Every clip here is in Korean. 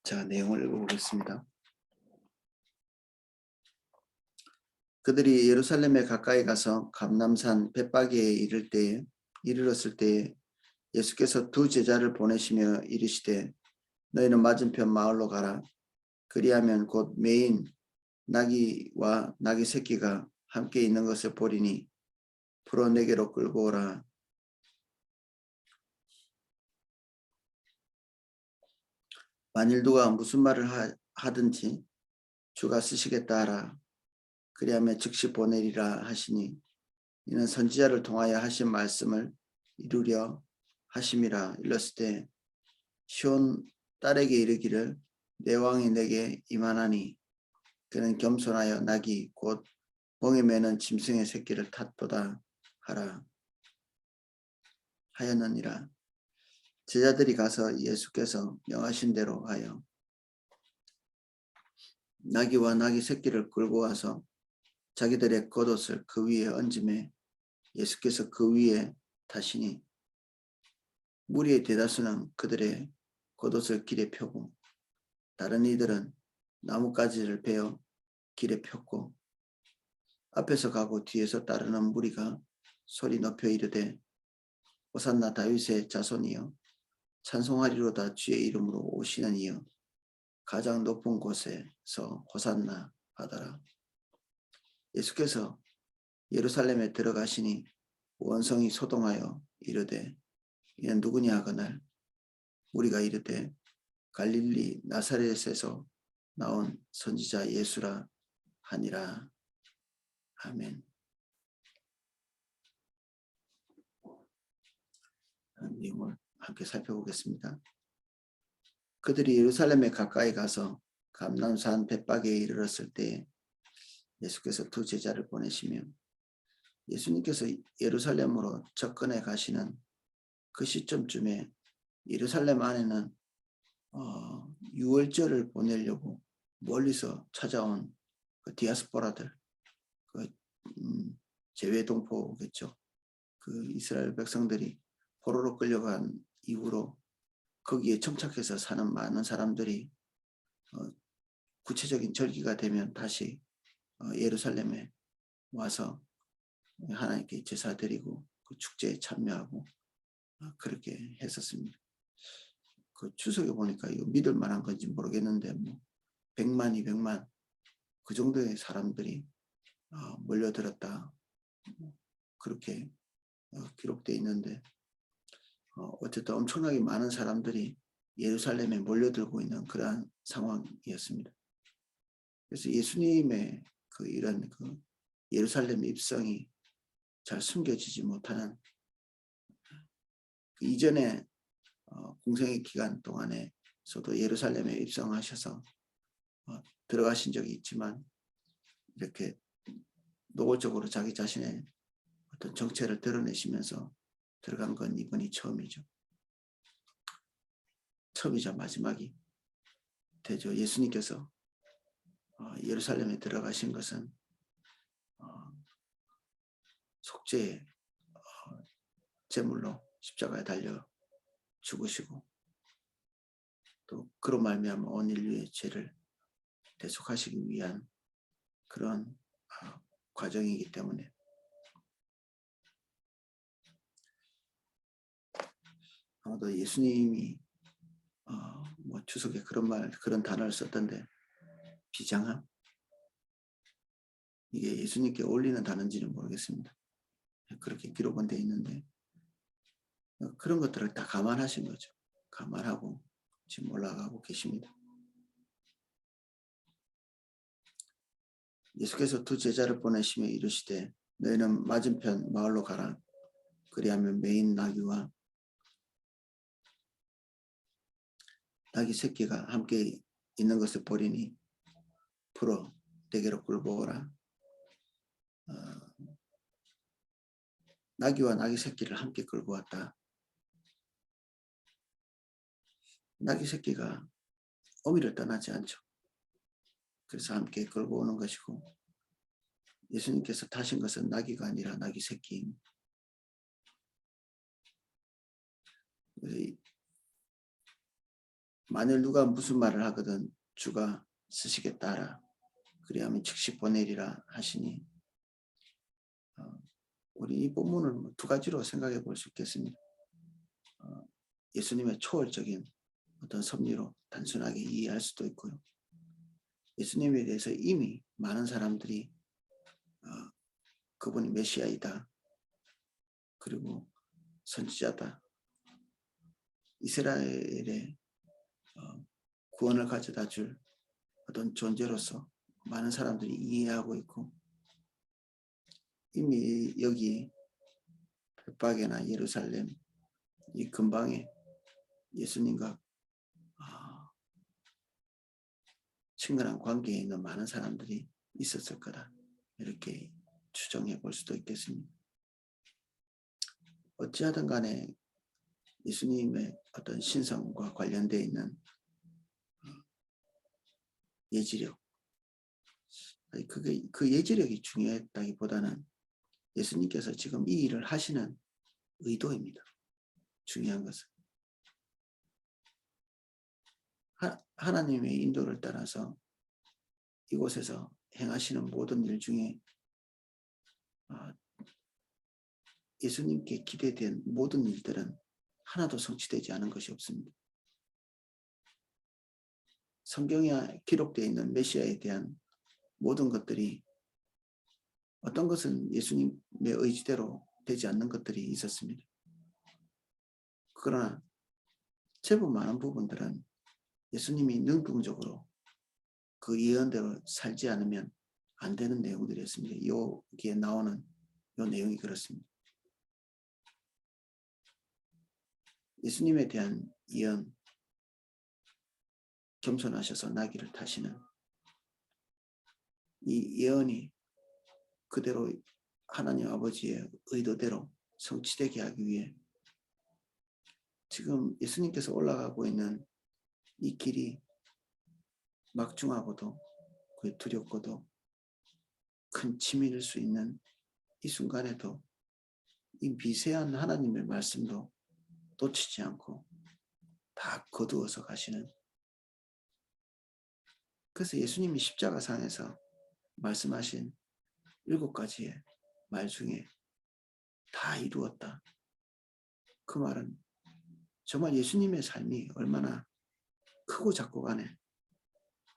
자, 내용을 읽어보겠습니다. 그들이 예루살렘에 가까이 가서 감람산 벳바게에 이르렀을 때에 예수께서 두 제자를 보내시며 이르시되 너희는 맞은편 마을로 가라. 그리하면 곧 매인 나귀와 나귀 새끼가 함께 있는 것을 보리니 풀어 내게로 끌고 오라. 만일 누가 무슨 말을 하든지 주가 쓰시겠다 하라. 그리하면 즉시 보내리라 하시니 이는 선지자를 통하여 하신 말씀을 이루려 하심이라. 일렀을 때 시온 딸에게 이르기를 내 왕이 내게 임하나니 그는 겸손하여 나귀 곧 멍에 매는 짐승의 새끼를 탔도다 하라 하였느니라. 제자들이 가서 예수께서 명하신 대로 하여 나귀와 나귀 새끼를 끌고 와서 자기들의 겉옷을 그 위에 얹음에 예수께서 그 위에 타시니 무리의 대다수는 그들의 겉옷을 길에 펴고 다른 이들은 나뭇가지를 베어 길에 폈고 앞에서 가고 뒤에서 따르는 무리가 소리 높여 이르되 호산나 다윗의 자손이여 찬송하리로다 주의 이름으로 오시는 이여 가장 높은 곳에서 호산나 하더라. 예수께서 예루살렘에 들어가시니 원성이 소동하여 이르되 이는 누구냐 하거늘 우리가 이르되 갈릴리 나사렛에서 나온 선지자 예수라 하니라. 아멘. 내용을 함께 살펴보겠습니다. 그들이 예루살렘에 가까이 가서 감람산 벳바게에 이르렀을 때 예수께서 두 제자를 보내시며 예수님께서 예루살렘으로 접근해 가시는 그 시점쯤에 예루살렘 안에는 유월절을 보내려고 멀리서 찾아온 그 디아스포라들, 그 재외동포겠죠. 그 이스라엘 백성들이 포로로 끌려간 이후로 거기에 정착해서 사는 많은 사람들이 구체적인 절기가 되면 다시 예루살렘에 와서 하나님께 제사 드리고 그 축제에 참여하고 그렇게 했었습니다. 그 추석에 보니까 이거 믿을 만한 건지 모르겠는데 뭐 100만, 200만 그 정도의 사람들이 몰려들었다 그렇게 기록되어 있는데 어쨌든 엄청나게 많은 사람들이 예루살렘에 몰려들고 있는 그러한 상황이었습니다. 그래서 예수님의 이런 예루살렘 입성이 잘 숨겨지지 못하는 그 이전에 공생의 기간 동안에서도 예루살렘에 입성하셔서 들어가신 적이 있지만 이렇게 노골적으로 자기 자신의 어떤 정체를 드러내시면서 들어간 건 이번이 처음이죠. 처음이자 마지막이 되죠. 예수님께서 예루살렘에 들어가신 것은 속죄의 제물로 십자가에 달려 죽으시고 또 그로 말미암아 온 인류의 죄를 대속하시기 위한 그런 과정이기 때문에 아마도 예수님이 뭐 추석에 그런 단어를 썼던데 비장함 이게 예수님께 어울리는 단어인지는 모르겠습니다. 그렇게 기록은 되어 있는데 그런 것들을 다 감안하신 거죠. 감안하고 지금 올라가고 계십니다. 예수께서 두 제자를 보내시며 이르시되 너희는 맞은편 마을로 가라. 그리하면 매인 나귀와 나귀 새끼가 함께 있는 것을 보리니 풀어 내게로 끌고 오라. 나귀와 나귀 새끼를 함께 끌고 왔다. 나귀 새끼가 어미를 떠나지 않죠. 그래서 함께 끌고 오는 것이고 예수님께서 타신 것은 나귀가 아니라 나귀 새끼입니다. 만일 누가 무슨 말을 하거든 주가 쓰시겠다 하라. 그리하면 즉시 보내리라 하시니 우리 이 본문을 두 가지로 생각해 볼 수 있겠습니다. 예수님의 초월적인 어떤 섭리로 단순하게 이해할 수도 있고요. 예수님에 대해서 이미 많은 사람들이 그분이 메시아이다. 그리고 선지자다. 이스라엘의 구원을 가져다 줄 어떤 존재로서 많은 사람들이 이해하고 있고 이미 여기 벳박이나 예루살렘 이 근방에 예수님과 친근한 관계에 있는 많은 사람들이 있었을 거다. 이렇게 추정해 볼 수도 있겠습니다. 어찌하든 간에 예수님의 어떤 신성과 관련되어 있는 예지력, 그 예지력이 중요했다기보다는 예수님께서 지금 이 일을 하시는 의도입니다. 중요한 것은 하나님의 인도를 따라서 이곳에서 행하시는 모든 일 중에 예수님께 기대된 모든 일들은 하나도 성취되지 않은 것이 없습니다. 성경에 기록되어 있는 메시아에 대한 모든 것들이 어떤 것은 예수님의 의지대로 되지 않는 것들이 있었습니다. 그러나 제법 많은 부분들은 예수님이 능동적으로 그 예언대로 살지 않으면 안 되는 내용들이었습니다. 여기에 나오는 이 내용이 그렇습니다. 예수님에 대한 예언, 겸손하셔서 나귀를 타시는 이 예언이 그대로 하나님 아버지의 의도대로 성취되게 하기 위해 지금 예수님께서 올라가고 있는 이 길이 막중하고도 두렵고도 큰 치밀일 수 있는 이 순간에도 이 미세한 하나님의 말씀도 놓치지 않고 다 거두어서 가시는, 그래서 예수님이 십자가상에서 말씀하신 7가지의 말 중에 다 이루었다. 그 말은 정말 예수님의 삶이 얼마나 크고 작고 간에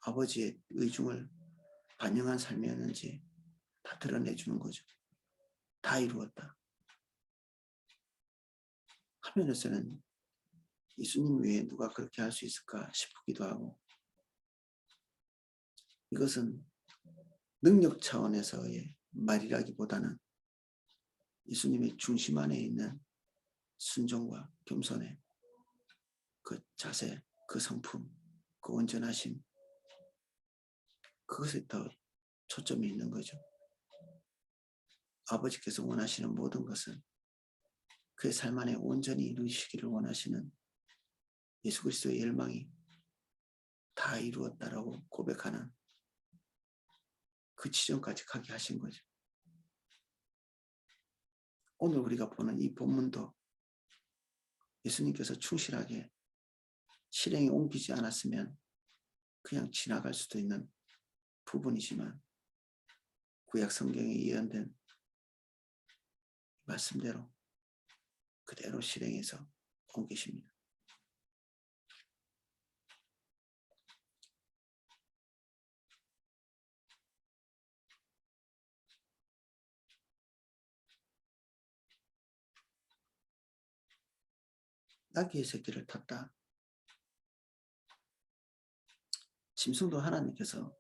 아버지의 의중을 반영한 삶이었는지 다 드러내주는 거죠. 다 이루었다 하면서는 예수님 외에 누가 그렇게 할 수 있을까 싶기도 하고, 이것은 능력 차원에서의 말이라기보다는 예수님의 중심 안에 있는 순종과 겸손의 그 자세, 그 성품, 그 온전하심, 그것에 더 초점이 있는 거죠. 아버지께서 원하시는 모든 것은 그의 삶 안에 온전히 이루시기를 원하시는 예수 그리스도의 열망이 다 이루었다라고 고백하는 그 지점까지 가게 하신 거죠. 오늘 우리가 보는 이 본문도 예수님께서 충실하게 실행에 옮기지 않았으면 그냥 지나갈 수도 있는 부분이지만 구약 성경에 예언된 말씀대로 그대로 실행해서 옮기십니다. 나귀의 새끼를 탔다. 짐승도 하나님께서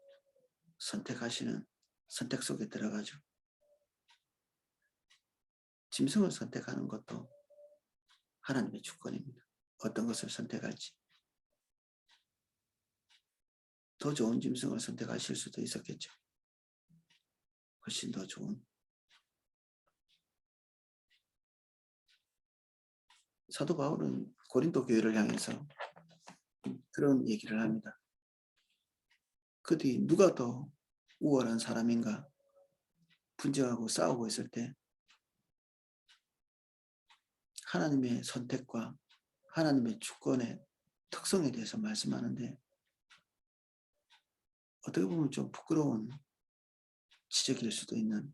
선택하시는 선택 속에 들어가죠. 짐승을 선택하는 것도 하나님의 주권입니다. 어떤 것을 선택할지. 더 좋은 짐승을 선택하실 수도 있었겠죠. 훨씬 더 좋은. 사도 바울은 고린도 교회를 향해서 그런 얘기를 합니다. 그 뒤 누가 더 우월한 사람인가 분쟁하고 싸우고 있을 때 하나님의 선택과 하나님의 주권에 특성에 대해서 말씀하는데 어떻게 보면 좀 부끄러운 지적일 수도 있는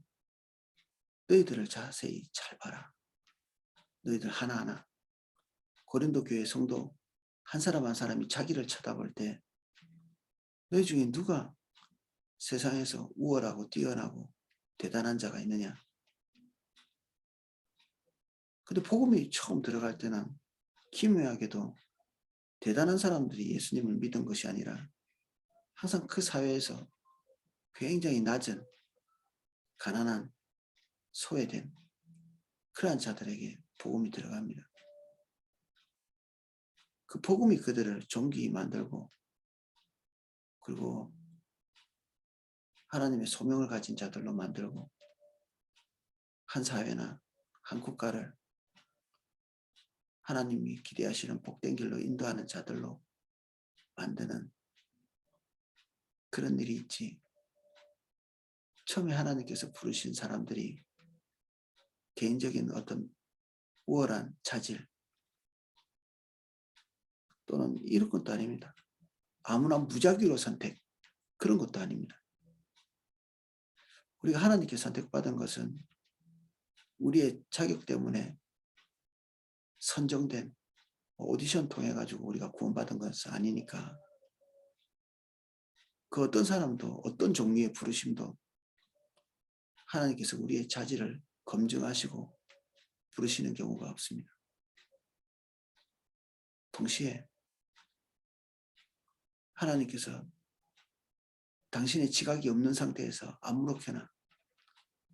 너희들을 자세히 잘 봐라. 너희들 하나하나 고린도 교회 성도 한 사람 한 사람이 자기를 쳐다볼 때 너희 중에 누가 세상에서 우월하고 뛰어나고 대단한 자가 있느냐. 근데 복음이 처음 들어갈 때는 기묘하게도 대단한 사람들이 예수님을 믿은 것이 아니라 항상 그 사회에서 굉장히 낮은 가난한 소외된 그러한 자들에게 복음이 들어갑니다. 그 복음이 그들을 존귀히 만들고 그리고 하나님의 소명을 가진 자들로 만들고 한 사회나 한 국가를 하나님이 기대하시는 복된 길로 인도하는 자들로 만드는 그런 일이 있지. 처음에 하나님께서 부르신 사람들이 개인적인 어떤 우월한 자질 또는 이런 것도 아닙니다. 아무나 무작위로 선택 그런 것도 아닙니다. 우리가 하나님께 선택받은 것은 우리의 자격 때문에 선정된 오디션 통해 가지고 우리가 구원받은 것은 아니니까 그 어떤 사람도 어떤 종류의 부르심도 하나님께서 우리의 자질을 검증하시고 부르시는 경우가 없습니다. 동시에 하나님께서 당신의 지각이 없는 상태에서 아무렇게나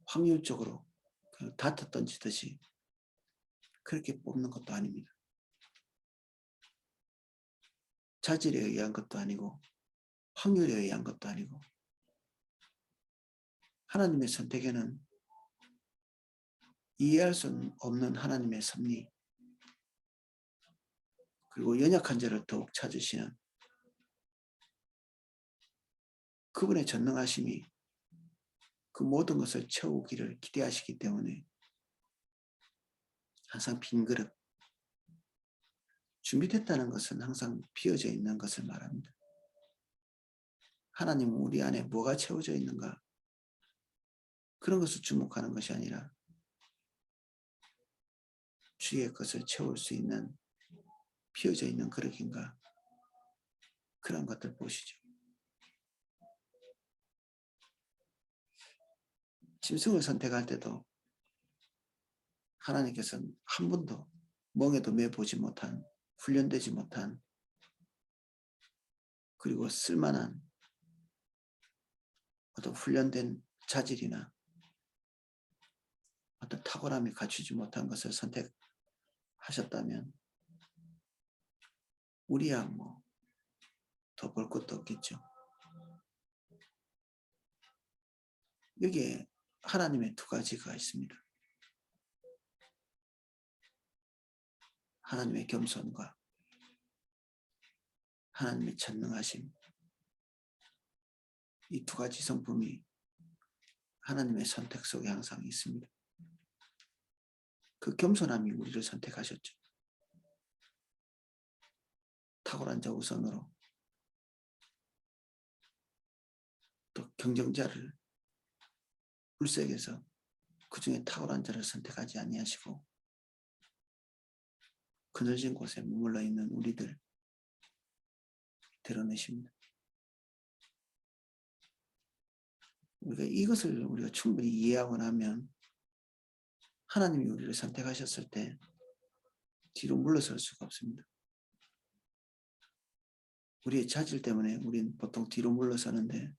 확률적으로 다투 던지듯이 그렇게 뽑는 것도 아닙니다. 자질에 의한 것도 아니고 확률에 의한 것도 아니고 하나님의 선택에는 이해할 수 없는 하나님의 섭리 그리고 연약한 자를 더욱 찾으시는 그분의 전능하심이 그 모든 것을 채우기를 기대하시기 때문에 항상 빈 그릇 준비됐다는 것은 항상 비어져 있는 것을 말합니다. 하나님은 우리 안에 뭐가 채워져 있는가 그런 것을 주목하는 것이 아니라 주의 것을 채울 수 있는 비어져 있는 그릇인가 그런 것들 보시죠. 짐승을 선택할 때도 하나님께서는 한 번도 멍에도 매보지 못한 훈련되지 못한 그리고 쓸만한 어떤 훈련된 자질이나 어떤 탁월함이 갖추지 못한 것을 선택하셨다면 우리야 뭐 더 볼 것도 없겠죠. 여기에 하나님의 두 가지가 있습니다. 하나님의 겸손과 하나님의 전능하심. 이 두 가지 성품이 하나님의 선택 속에 항상 있습니다. 그 겸손함이 우리를 선택하셨죠. 탁월한 자 우선으로 또 경쟁자를 불색해서 그 중에 탁월한 자를 선택하지 아니하시고 그늘진 곳에 머물러 있는 우리들 드러내십니다. 우리가 이것을 우리가 충분히 이해하고 나면 하나님이 우리를 선택하셨을 때 뒤로 물러설 수가 없습니다. 우리의 자질 때문에 우리는 보통 뒤로 물러서는데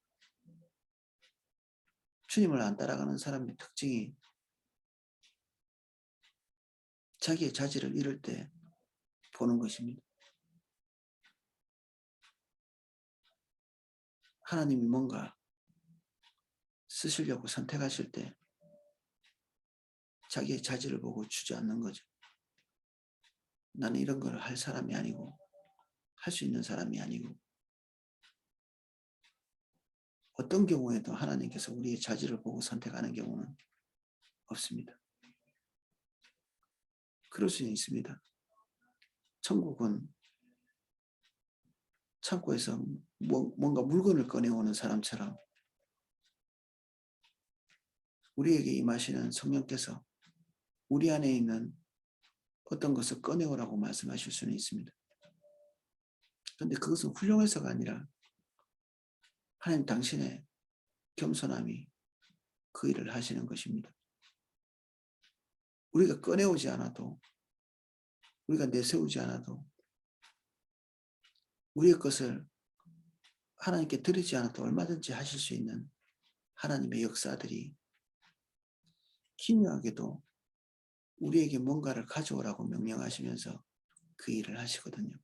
주님을 안 따라가는 사람의 특징이 자기의 자질을 잃을 때 보는 것입니다. 하나님이 뭔가 쓰시려고 선택하실 때 자기의 자질을 보고 주저앉는 거죠. 나는 이런 걸 할 사람이 아니고 할 수 있는 사람이 아니고 어떤 경우에도 하나님께서 우리의 자질을 보고 선택하는 경우는 없습니다. 그럴 수는 있습니다. 천국은 창고에서 뭔가 물건을 꺼내오는 사람처럼 우리에게 임하시는 성령께서 우리 안에 있는 어떤 것을 꺼내오라고 말씀하실 수는 있습니다. 그런데 그것은 훌륭해서가 아니라 하나님 당신의 겸손함이 그 일을 하시는 것입니다. 우리가 꺼내오지 않아도, 우리가 내세우지 않아도, 우리의 것을 하나님께 드리지 않아도 얼마든지 하실 수 있는 하나님의 역사들이 기묘하게도 우리에게 뭔가를 가져오라고 명령하시면서 그 일을 하시거든요.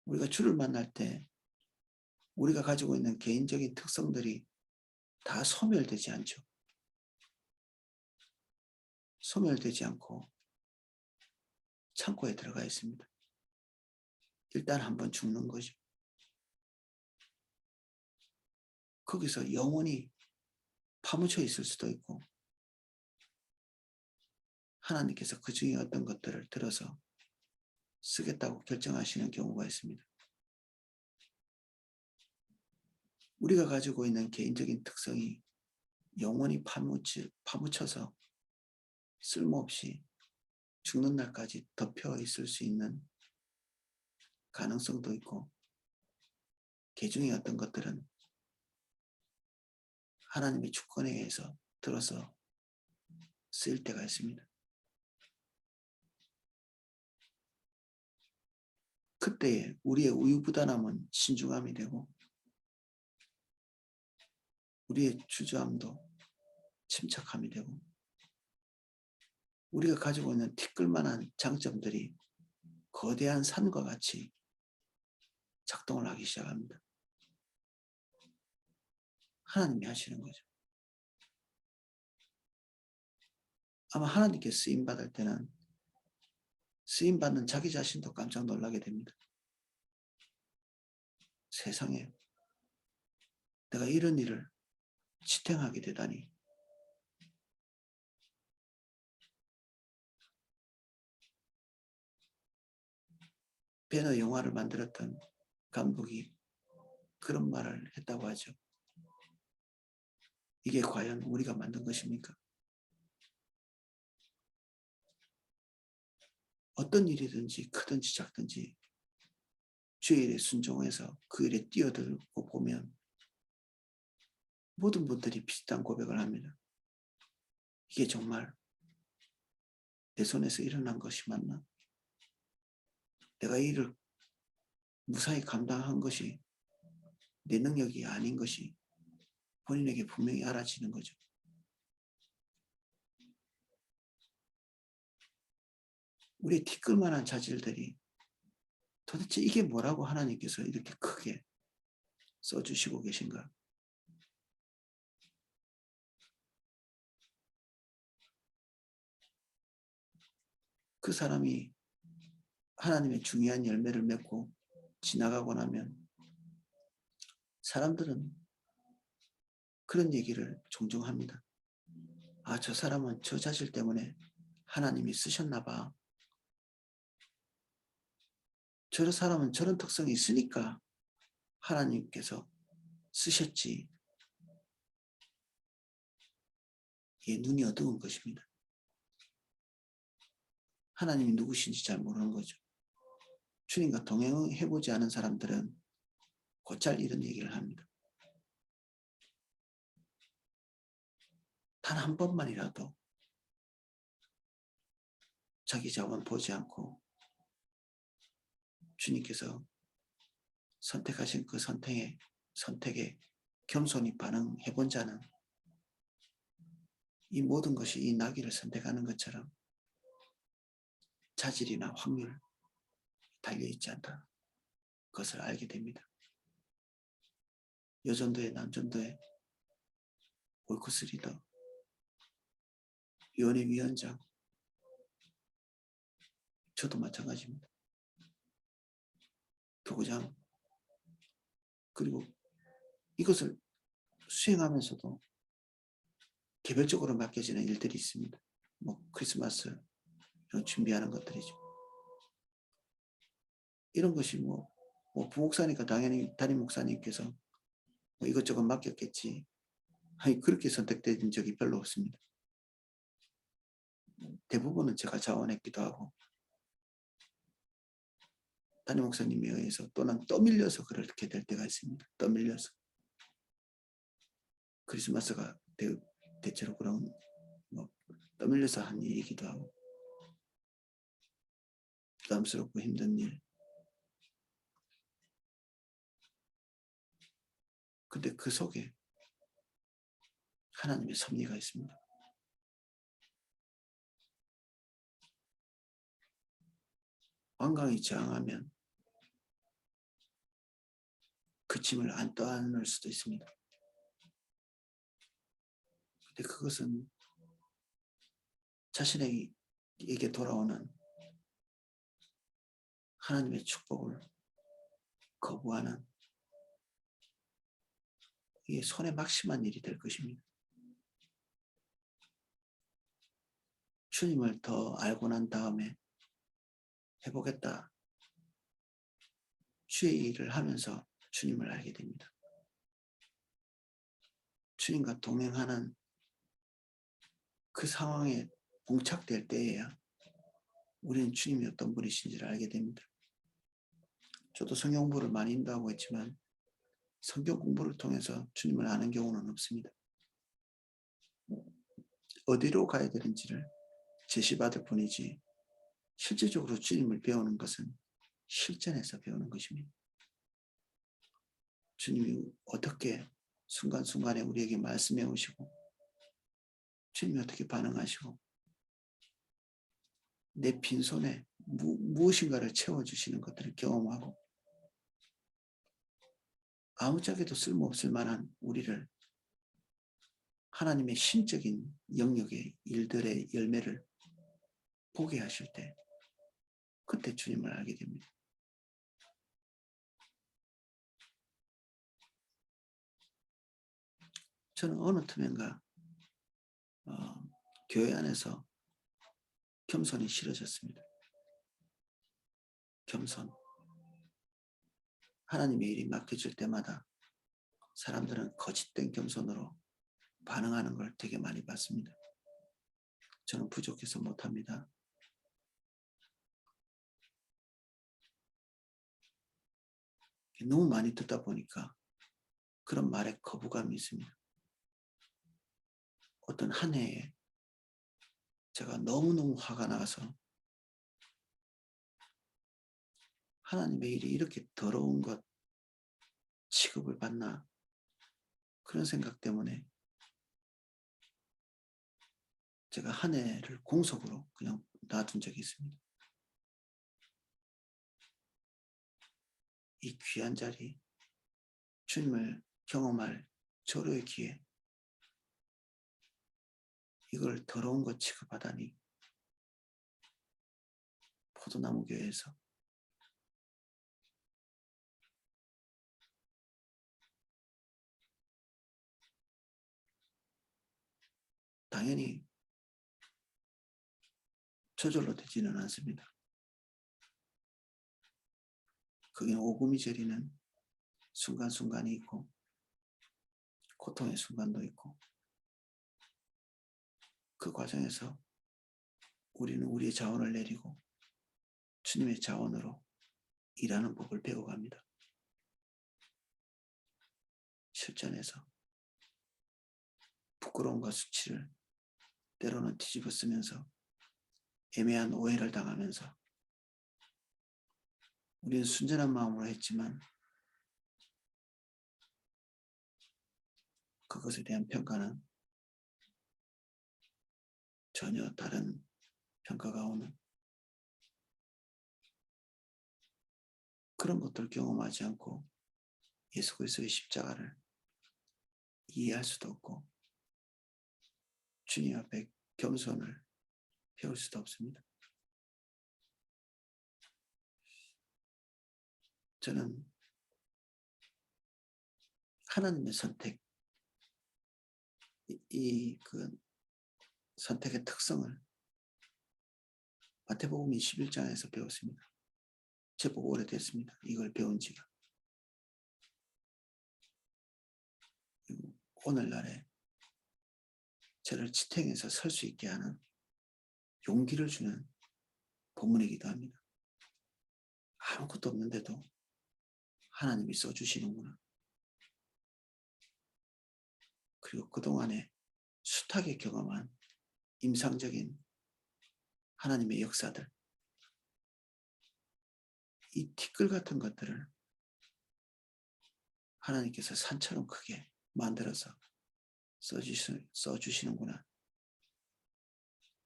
우리가 주를 만날 때 우리가 가지고 있는 개인적인 특성들이 다 소멸되지 않죠. 소멸되지 않고 창고에 들어가 있습니다. 일단 한번 죽는 거죠. 거기서 영원히 파묻혀 있을 수도 있고 하나님께서 그 중에 어떤 것들을 들어서 쓰겠다고 결정하시는 경우가 있습니다. 우리가 가지고 있는 개인적인 특성이 영원히 파묻혀서 쓸모없이 죽는 날까지 덮여 있을 수 있는 가능성도 있고, 그 중에 어떤 것들은 하나님의 주권에 의해서 들어서 쓰일 때가 있습니다. 그때에 우리의 우유부단함은 신중함이 되고 우리의 주저함도 침착함이 되고 우리가 가지고 있는 티끌만한 장점들이 거대한 산과 같이 작동을 하기 시작합니다. 하나님이 하시는 거죠. 아마 하나님께 쓰임받을 때는 쓰임받는 자기 자신도 깜짝 놀라게 됩니다. 세상에 내가 이런 일을 지탱하게 되다니. 배너 영화를 만들었던 감독이 그런 말을 했다고 하죠. 이게 과연 우리가 만든 것입니까? 어떤 일이든지 크든지 작든지 주의 일에 순종해서 그 일에 뛰어들고 보면 모든 분들이 비슷한 고백을 합니다. 이게 정말 내 손에서 일어난 것이 맞나? 내가 이 일을 무사히 감당한 것이 내 능력이 아닌 것이 본인에게 분명히 알아지는 거죠. 우리의 티끌만한 자질들이 도대체 이게 뭐라고 하나님께서 이렇게 크게 써주시고 계신가? 그 사람이 하나님의 중요한 열매를 맺고 지나가고 나면 사람들은 그런 얘기를 종종 합니다. 아, 저 사람은 저 자질 때문에 하나님이 쓰셨나 봐. 저 사람은 저런 특성이 있으니까 하나님께서 쓰셨지. 이게 눈이 어두운 것입니다. 하나님이 누구신지 잘 모르는 거죠. 주님과 동행해보지 않은 사람들은 곧잘 이런 얘기를 합니다. 단 한 번만이라도 자기 자원 보지 않고 주님께서 선택하신 그 선택에 겸손히 반응해본 자는 이 모든 것이 이 나귀를 선택하는 것처럼 자질이나 확률 달려있지 않다. 그것을 알게 됩니다. 여전도의 남전도의 올코스 리더, 위원회 위원장, 저도 마찬가지입니다. 도구장, 그리고 이것을 수행하면서도 개별적으로 맡겨지는 일들이 있습니다. 뭐 크리스마스 이런 준비하는 것들이죠. 이런 것이 뭐 부목사니까 당연히 담임 목사님께서 뭐 이것저것 맡겼겠지. 아니 그렇게 선택된 적이 별로 없습니다. 대부분은 제가 자원했기도 하고 담임 목사님에 의해서 또는 떠밀려서 그렇게 될 때가 있습니다. 떠밀려서. 크리스마스가 대체로 그런 뭐 떠밀려서 한 일이기도 하고 부담스럽고 힘든 일. 근데 그 속에 하나님의 섭리가 있습니다. 완강히 저항하면 그 짐을 안 떠안을 수도 있습니다. 근데 그것은 자신에게 돌아오는 하나님의 축복을 거부하는 이게 손에 막심한 일이 될 것입니다. 주님을 더 알고 난 다음에 해보겠다. 주의 일을 하면서 주님을 알게 됩니다. 주님과 동행하는 그 상황에 봉착될 때에야 우리는 주님이 어떤 분이신지를 알게 됩니다. 저도 성경 공부를 많이 인도하고 있지만 성경 공부를 통해서 주님을 아는 경우는 없습니다. 어디로 가야 되는지를 제시받을 뿐이지 실제적으로 주님을 배우는 것은 실전에서 배우는 것입니다. 주님이 어떻게 순간순간에 우리에게 말씀해 오시고 주님이 어떻게 반응하시고 내 빈손에 무엇인가를 채워주시는 것들을 경험하고 아무짝에도 쓸모없을 만한 우리를 하나님의 신적인 영역의 일들의 열매를 보게 하실 때 그때 주님을 알게 됩니다. 저는 어느 틈엔가 교회 안에서 겸손이 싫어졌습니다. 겸손. 하나님의 일이 맡겨질 때마다 사람들은 거짓된 겸손으로 반응하는 걸 되게 많이 봤습니다. 저는 부족해서 못합니다. 너무 많이 듣다 보니까 그런 말에 거부감이 있습니다. 어떤 한 해에 제가 너무너무 화가 나서 하나님의 일이 이렇게 더러운 것 취급을 받나 그런 생각 때문에 제가 한 해를 공석으로 그냥 놔둔 적이 있습니다. 이 귀한 자리 주님을 경험할 절호의 기회 이걸 더러운 것 취급하다니 포도나무 교회에서 당연히 저절로 되지는 않습니다. 그게 오금이 저리는 순간순간이 있고 고통의 순간도 있고 그 과정에서 우리는 우리의 자원을 내리고 주님의 자원으로 일하는 법을 배워갑니다. 실전에서 부끄러움과 수치를 때로는 뒤집어 쓰면서 애매한 오해를 당하면서 우리는 순전한 마음으로 했지만 그것에 대한 평가는 전혀 다른 평가가 오는 그런 것들을 경험하지 않고 예수 그리스도의 십자가를 이해할 수도 없고 주님 앞에 겸손을 배울 수도 없습니다. 저는 하나님의 선택, 그 선택의 특성을 마태복음 21장에서 배웠습니다. 제법 오래됐습니다. 이걸 배운 지가. 그리고 오늘날에 저를 지탱해서 설 수 있게 하는 용기를 주는 본문이기도 합니다. 아무것도 없는데도 하나님이 써주시는구나. 그리고 그동안에 숱하게 경험한 임상적인 하나님의 역사들, 이 티끌 같은 것들을 하나님께서 산처럼 크게 만들어서 써주시는구나.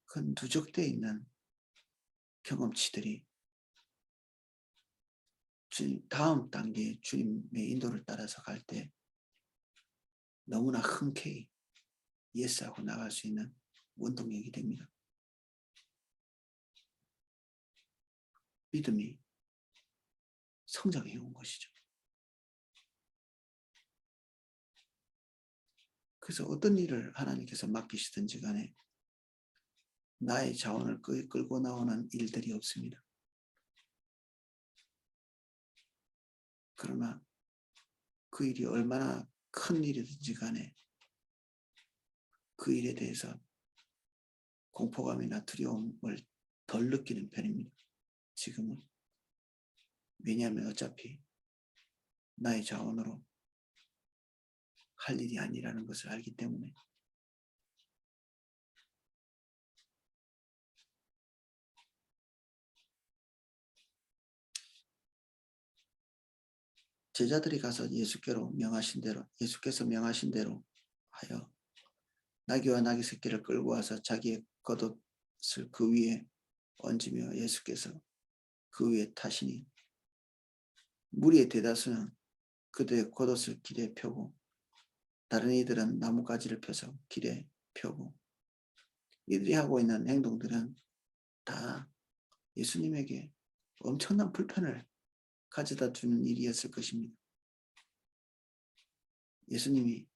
그 누적되어 있는 경험치들이 다음 단계 주님의 인도를 따라서 갈 때 너무나 흔쾌히 예스하고 나갈 수 있는 원동력이 됩니다. 믿음이 성장해 온 것이죠. 그래서 어떤 일을 하나님께서 맡기시든지 간에 나의 자원을 끌고 나오는 일들이 없습니다. 그러나 그 일이 얼마나 큰 일이든지 간에 그 일에 대해서 공포감이나 두려움을 덜 느끼는 편입니다. 지금은. 왜냐하면 어차피 나의 자원으로 할 일이 아니라는 것을 알기 때문에. 제자들이 가서 예수께서 명하신 대로 하여 나귀와 나귀 새끼를 끌고 와서 자기의 겉옷을 그 위에 얹으며 예수께서 그 위에 타시니 무리의 대다수는 그들의 겉옷을 길에 펴고 다른 이들은 나뭇가지를 펴서 길에 펴고 이들이 하고 있는 행동들은 다 예수님에게 엄청난 불편을 가져다 주는 일이었을 것입니다. 예수님이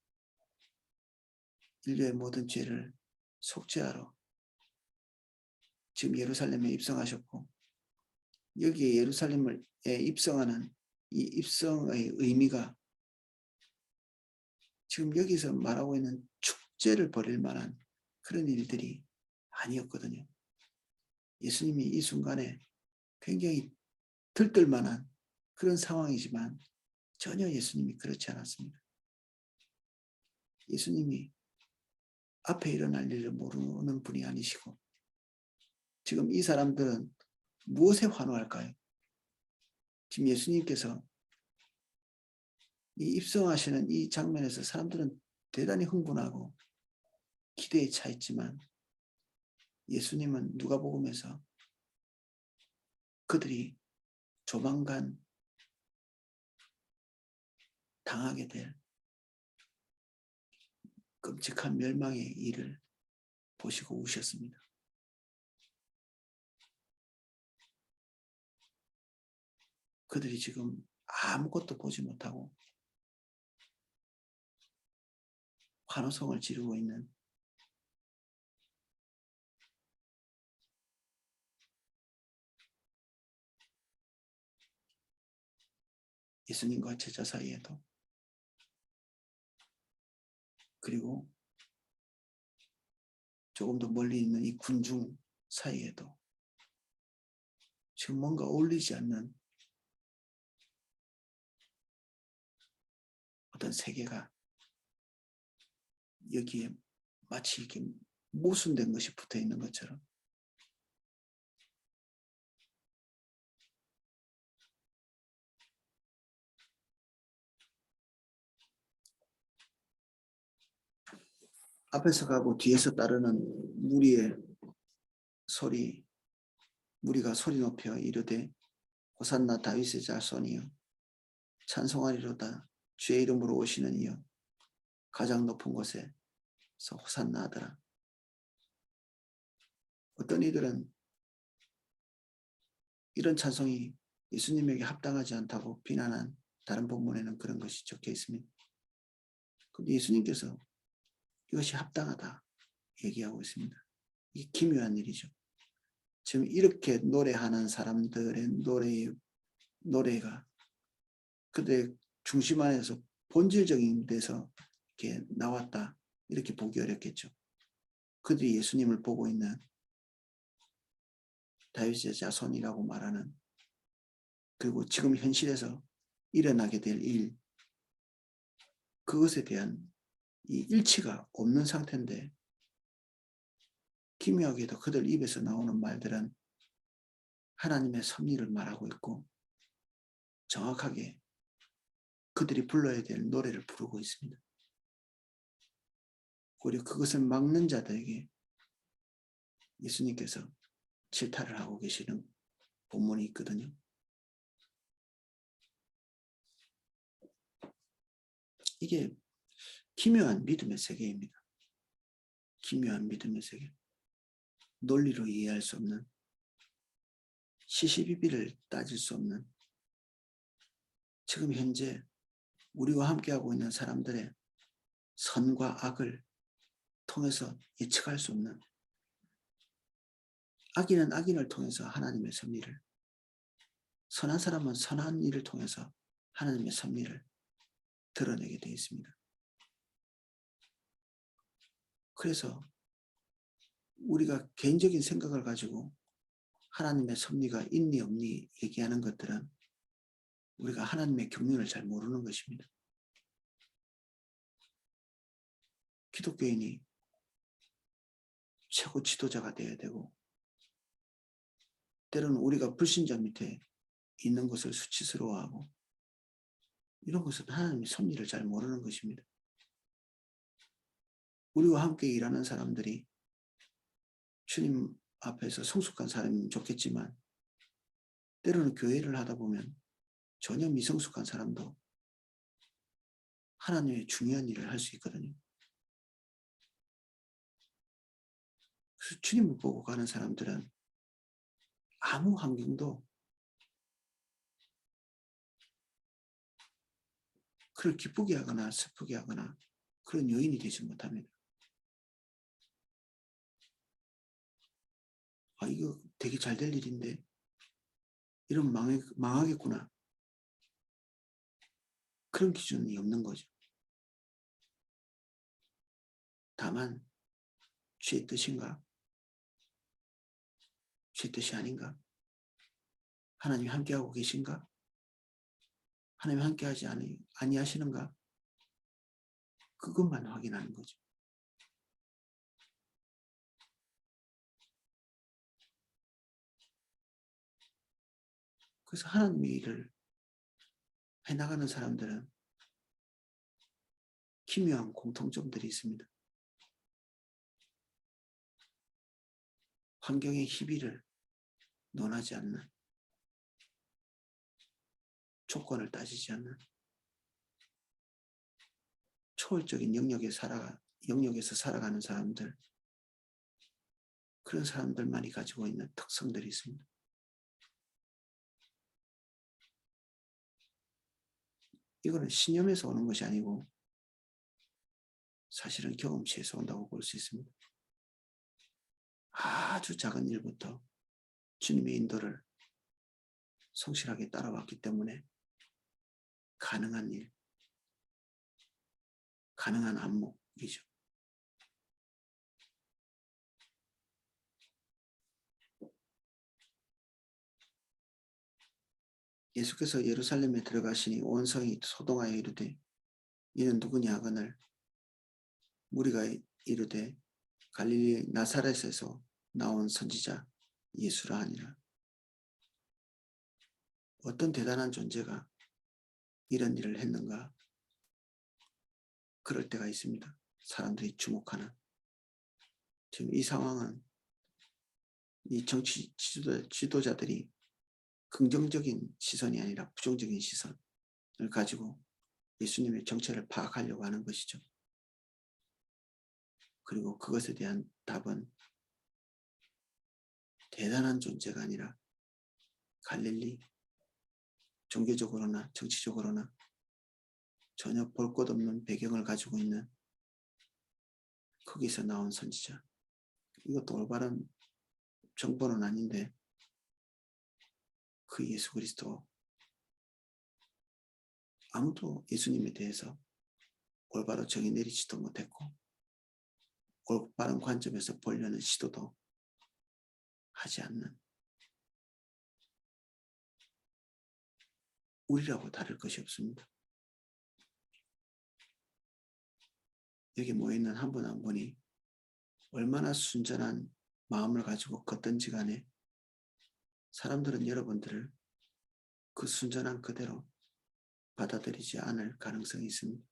인류의 모든 죄를 속죄하러 지금 예루살렘에 입성하셨고 여기에 예루살렘에 입성하는 이 입성의 의미가 지금 여기서 말하고 있는 축제를 벌일 만한 그런 일들이 아니었거든요. 예수님이 이 순간에 굉장히 들뜰만한 그런 상황이지만 전혀 예수님이 그렇지 않았습니다. 예수님이 앞에 일어날 일을 모르는 분이 아니시고 지금 이 사람들은 무엇에 환호할까요? 지금 예수님께서 이 입성하시는 이 장면에서 사람들은 대단히 흥분하고 기대에 차 있지만 예수님은 누가복음에서 그들이 조만간 당하게 될 끔찍한 멸망의 일을 보시고 우셨습니다. 그들이 지금 아무것도 보지 못하고 환호성을 지르고 있는 예수님과 제자 사이에도 그리고 조금 더 멀리 있는 이 군중 사이에도 지금 뭔가 어울리지 않는 어떤 세계가 여기에 마치 이렇게 모순된 것이 붙어 있는 것처럼 앞에서 가고 뒤에서 따르는 무리가 소리 높여 이르되 호산나 다윗의 자손이여 찬송하리로다 주의 이름으로 오시는 이여 가장 높은 곳에서 호산나 하더라. 어떤 이들은 이런 찬송이 예수님에게 합당하지 않다고 비난한 다른 본문에는 그런 것이 적혀 있습니다. 그런데 예수님께서 이것이 합당하다 얘기하고 있습니다. 이게 기묘한 일이죠. 지금 이렇게 노래하는 사람들의 노래의 노래가 그들의 중심 안에서 본질적인 데서 이렇게 나왔다. 이렇게 보기 어렵겠죠. 그들이 예수님을 보고 있는 다윗의 자손이라고 말하는, 그리고 지금 현실에서 일어나게 될 일, 그것에 대한 이 일치가 없는 상태인데, 기묘하게도 그들 입에서 나오는 말들은 하나님의 섭리를 말하고 있고 정확하게 그들이 불러야 될 노래를 부르고 있습니다. 오히려 그것을 막는 자들에게 예수님께서 질타를 하고 계시는 본문이 있거든요. 이게 기묘한 믿음의 세계입니다. 기묘한 믿음의 세계. 논리로 이해할 수 없는, 시시비비를 따질 수 없는, 지금 현재 우리와 함께하고 있는 사람들의 선과 악을 통해서 예측할 수 없는, 악인은 악인을 통해서 하나님의 섭리를, 선한 사람은 선한 일을 통해서 하나님의 섭리를 드러내게 되어 있습니다. 그래서 우리가 개인적인 생각을 가지고 하나님의 섭리가 있니 없니 얘기하는 것들은 우리가 하나님의 경륜을 잘 모르는 것입니다. 기독교인이 최고 지도자가 되어야 되고, 때로는 우리가 불신자 밑에 있는 것을 수치스러워하고, 이런 것은 하나님의 섭리를 잘 모르는 것입니다. 우리와 함께 일하는 사람들이 주님 앞에서 성숙한 사람이면 좋겠지만, 때로는 교회를 하다 보면 전혀 미성숙한 사람도 하나님의 중요한 일을 할 수 있거든요. 그래서 주님을 보고 가는 사람들은 아무 환경도 그를 기쁘게 하거나 슬프게 하거나 그런 요인이 되지 못합니다. 아, 이거 되게 잘 될 일인데 이러면 망하겠구나. 그런 기준이 없는 거죠. 다만 주의 뜻인가? 주의 뜻이 아닌가? 하나님이 함께하고 계신가? 하나님이 함께하지 아니하시는가? 그것만 확인하는 거죠. 그래서 하나님의 일을 해나가는 사람들은 기묘한 공통점들이 있습니다. 환경의 희비를 논하지 않는, 조건을 따지지 않는, 초월적인 영역에서 살아가는 사람들, 그런 사람들만이 가지고 있는 특성들이 있습니다. 이거는 신념에서 오는 것이 아니고 사실은 경험치에서 온다고 볼 수 있습니다. 아주 작은 일부터 주님의 인도를 성실하게 따라왔기 때문에 가능한 일, 가능한 안목이죠. 예수께서 예루살렘에 들어가시니 온 성이 소동하여 이르되 이는 누구냐 하거늘 무리가 이르되 갈릴리 나사렛에서 나온 선지자 예수라 하니라. 어떤 대단한 존재가 이런 일을 했는가? 그럴 때가 있습니다. 사람들이 주목하는. 지금 이 상황은 이 정치 지도자들이 긍정적인 시선이 아니라 부정적인 시선을 가지고 예수님의 정체를 파악하려고 하는 것이죠. 그리고 그것에 대한 답은 대단한 존재가 아니라 갈릴리, 종교적으로나 정치적으로나 전혀 볼 것 없는 배경을 가지고 있는 거기서 나온 선지자. 이것도 올바른 정보는 아닌데 그 예수 그리스도 아무도 예수님에 대해서 올바로 정의 내리지도 못했고 올바른 관점에서 보려는 시도도 하지 않는 우리라고 다를 것이 없습니다. 여기 모여있는 한 분 한 분이 얼마나 순전한 마음을 가지고 걷든지 간에 사람들은 여러분들을 그 순전한 그대로 받아들이지 않을 가능성이 있습니다.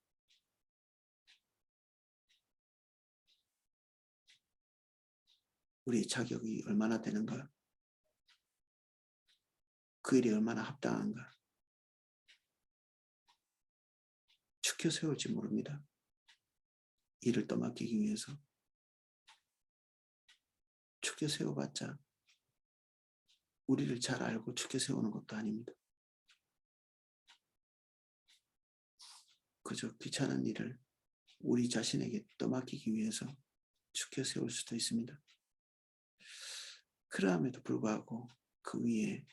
우리의 자격이 얼마나 되는가? 그 일이 얼마나 합당한가? 축혀 세울지 모릅니다. 일을 떠맡기기 위해서. 축혀 세워봤자 우리를 잘 알고 축혀 세우는 것도 아닙니다. 그저 귀찮은 일을 우리 자신에게 떠맡기기 위해서 축혀 세울 수도 있습니다. 그러함에도 불구하고 그 위에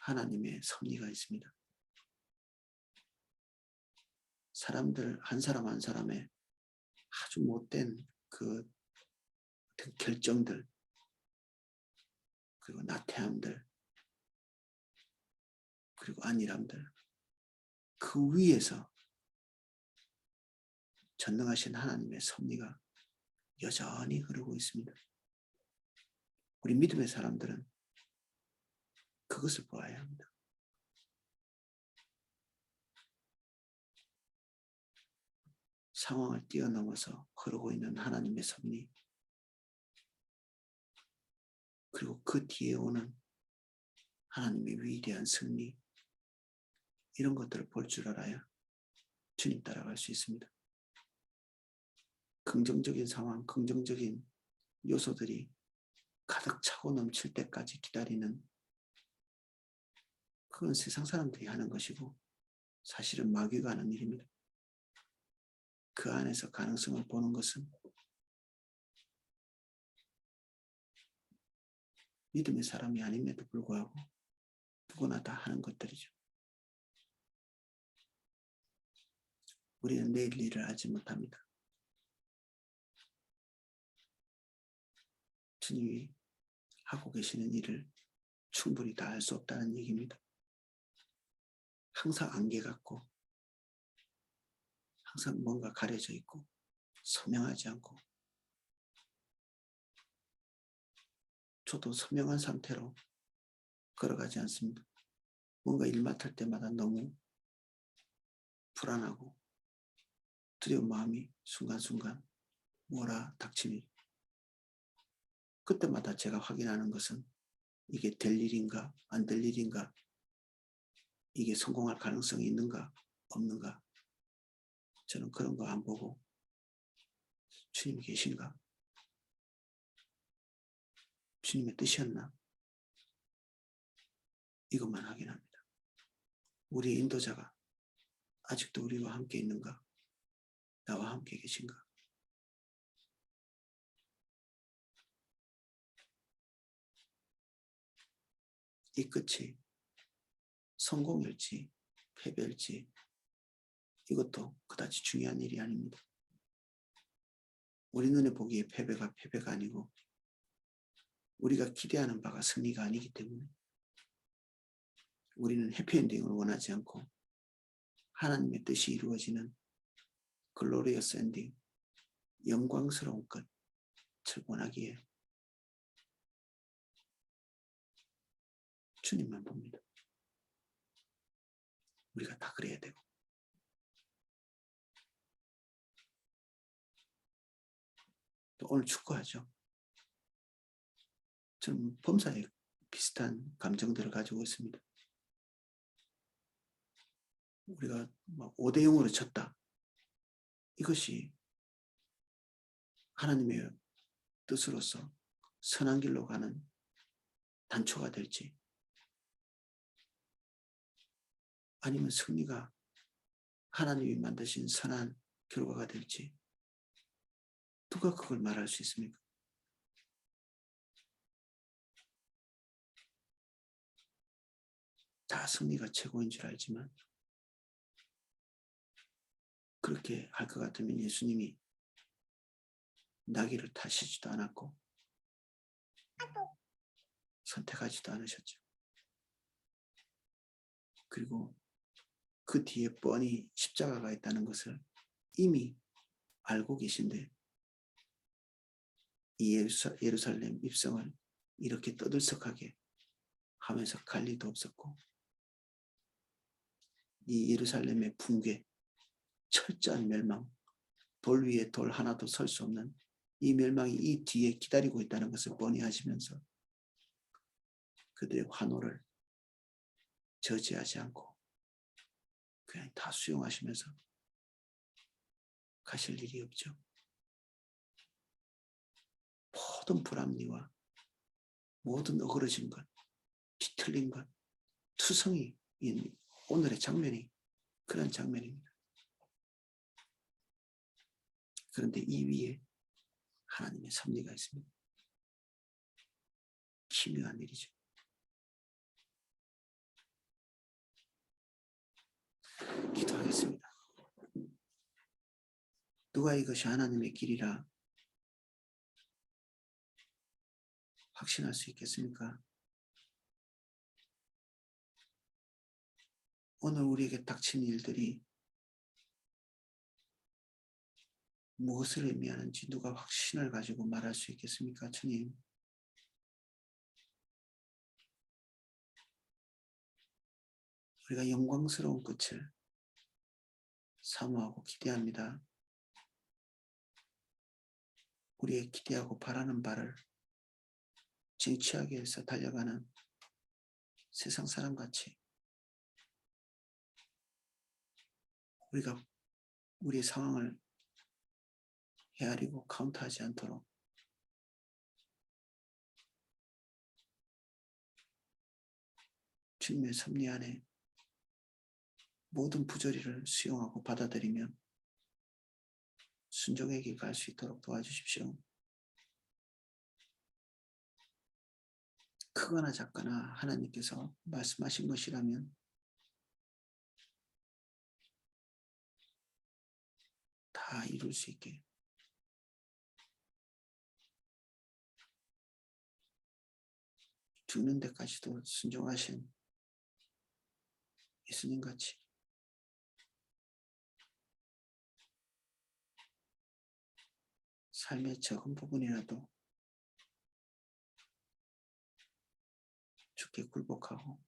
하나님의 섭리가 있습니다. 사람들 한 사람 한 사람의 아주 못된 그 결정들 그리고 나태함들 그리고 안일함들 그 위에서 전능하신 하나님의 섭리가 여전히 흐르고 있습니다. 우리 믿음의 사람들은 그것을 보아야 합니다. 상황을 뛰어넘어서 흐르고 있는 하나님의 섭리 그리고 그 뒤에 오는 하나님의 위대한 승리 이런 것들을 볼 줄 알아야 주님 따라갈 수 있습니다. 긍정적인 상황, 긍정적인 요소들이 가득 차고 넘칠 때까지 기다리는 그건 세상 사람들이 하는 것이고 사실은 마귀가 하는 일입니다. 그 안에서 가능성을 보는 것은 믿음의 사람이 아님에도 불구하고 누구나 다 하는 것들이죠. 우리는 내일 일을 알지 못합니다. 주님이 하고 계시는 일을 충분히 다 알 수 없다는 얘기입니다. 항상 안개 같고 항상 뭔가 가려져 있고 선명하지 않고 저도 선명한 상태로 걸어가지 않습니다. 뭔가 일 맡을 때마다 너무 불안하고 두려운 마음이 순간순간 몰아 닥치니 그때마다 제가 확인하는 것은 이게 될 일인가 안 될 일인가 이게 성공할 가능성이 있는가 없는가 저는 그런 거 안 보고 주님이 계신가 주님의 뜻이었나 이것만 확인합니다. 우리의 인도자가 아직도 우리와 함께 있는가 나와 함께 계신가 이 끝이 성공일지 패배일지 이것도 그다지 중요한 일이 아닙니다. 우리 눈에 보기에 패배가 아니고 우리가 기대하는 바가 승리가 아니기 때문에 우리는 해피엔딩을 원하지 않고 하나님의 뜻이 이루어지는 글로리어스 엔딩 영광스러운 끝을 원하기에 주님만 봅니다. 우리가 다 그래야 되고 또 오늘 축구하죠. 저는 범사에 비슷한 감정들을 가지고 있습니다. 우리가 5대0으로 쳤다. 이것이 하나님의 뜻으로서 선한 길로 가는 단초가 될지 아니면 승리가 하나님이 만드신 선한 결과가 될지 누가 그걸 말할 수 있습니까? 다 승리가 최고인 줄 알지만 그렇게 할 것 같으면 예수님이 나귀를 타시지도 않았고 선택하지도 않으셨죠. 그리고 그 뒤에 뻔히 십자가가 있다는 것을 이미 알고 계신데 이 예루살렘 입성을 이렇게 떠들썩하게 하면서 갈 리도 없었고, 이 예루살렘의 붕괴, 철저한 멸망, 돌 위에 돌 하나도 설 수 없는 이 멸망이 이 뒤에 기다리고 있다는 것을 뻔히 하시면서 그들의 환호를 저지하지 않고 그냥 다 수용하시면서 가실 일이 없죠. 모든 불합리와 모든 어그러진 것, 뒤틀린 것, 투성이인 오늘의 장면이 그런 장면입니다. 그런데 이 위에 하나님의 섭리가 있습니다. 기묘한 일이죠. 기도하겠습니다. 누가 이것이 하나님의 길이라 확신할 수 있겠습니까? 오늘 우리에게 닥친 일들이 무엇을 의미하는지 누가 확신을 가지고 말할 수 있겠습니까? 주님, 우리가 영광스러운 끝을 사모하고 기대합니다. 우리의 기대하고 바라는 바를 쟁취하기 위해서 달려가는 세상 사람같이 우리가 우리의 상황을 헤아리고 카운트하지 않도록 주님의 섭리 안에 모든 부조리를 수용하고 받아들이며 순종의 길 갈 수 있도록 도와주십시오. 크거나 작거나 하나님께서 말씀하신 것이라면 다 이룰 수 있게 죽는 데까지도 순종하신 예수님같이 삶의 적은 부분이라도 주께 굴복하고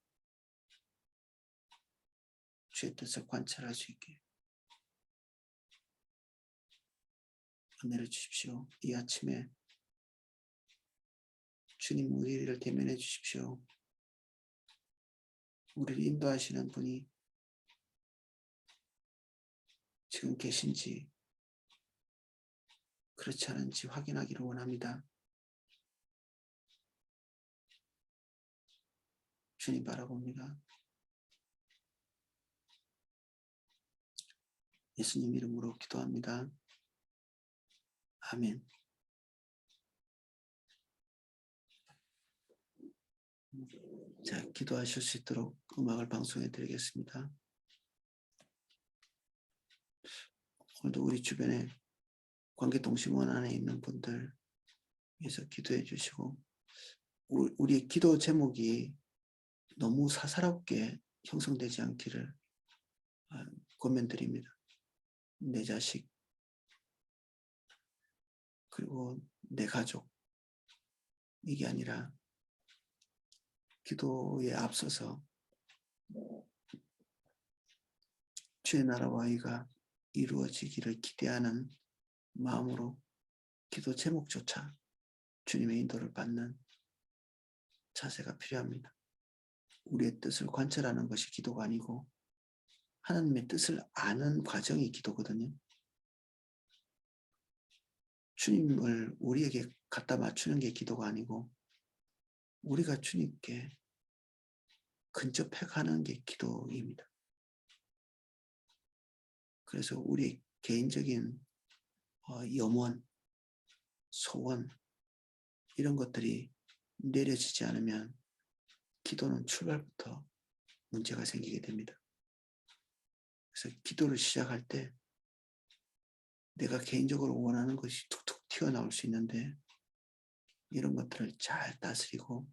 주의 뜻을 관찰할 수 있게 은혜를 주십시오. 이 아침에 주님 우리를 대면해 주십시오. 우리를 인도하시는 분이 지금 계신지 그렇지 않은지 확인하기를 원합니다. 주님 바라봅니다. 예수님 이름으로 기도합니다. 아멘. 자, 기도하실 수 있도록 음악을 방송해 드리겠습니다. 오늘도 우리 주변에 관계동심원 안에 있는 분들 위해서 기도해 주시고, 우리의 기도 제목이 너무 사사롭게 형성되지 않기를 권면드립니다. 내 자식, 그리고 내 가족, 이게 아니라 기도에 앞서서 주의 나라와 의가 이루어지기를 기대하는 마음으로 기도 제목조차 주님의 인도를 받는 자세가 필요합니다. 우리의 뜻을 관찰하는 것이 기도가 아니고 하나님의 뜻을 아는 과정이 기도거든요. 주님을 우리에게 갖다 맞추는 게 기도가 아니고 우리가 주님께 근접해 가는 게 기도입니다. 그래서 우리 개인적인 염원, 소원 이런 것들이 내려지지 않으면 기도는 출발부터 문제가 생기게 됩니다. 그래서 기도를 시작할 때 내가 개인적으로 원하는 것이 툭툭 튀어나올 수 있는데 이런 것들을 잘 다스리고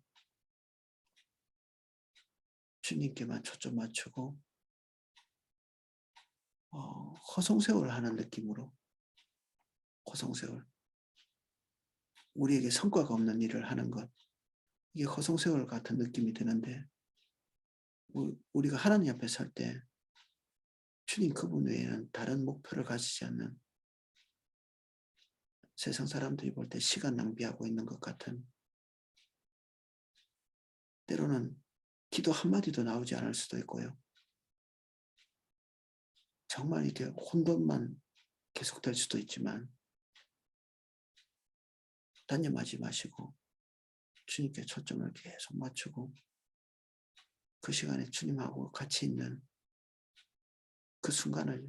주님께만 초점 맞추고 허송세월 하는 느낌으로 허송세월 우리에게 성과가 없는 일을 하는 것 이게 허송세월 같은 느낌이 드는데 우리가 하나님 앞에 설 때 주님 그분 외에는 다른 목표를 가지지 않는 세상 사람들이 볼 때 시간 낭비하고 있는 것 같은 때로는 기도 한마디도 나오지 않을 수도 있고요. 정말 이렇게 혼돈만 계속될 수도 있지만 단념하지 마시고 주님께 초점을 계속 맞추고 그 시간에 주님하고 같이 있는 그 순간을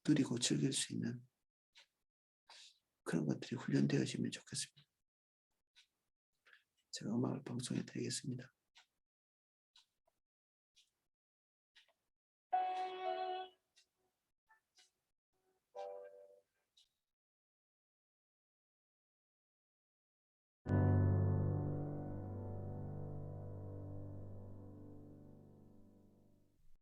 누리고 즐길 수 있는 그런 것들이 훈련되어지면 좋겠습니다. 제가 음악을 방송해 드리겠습니다.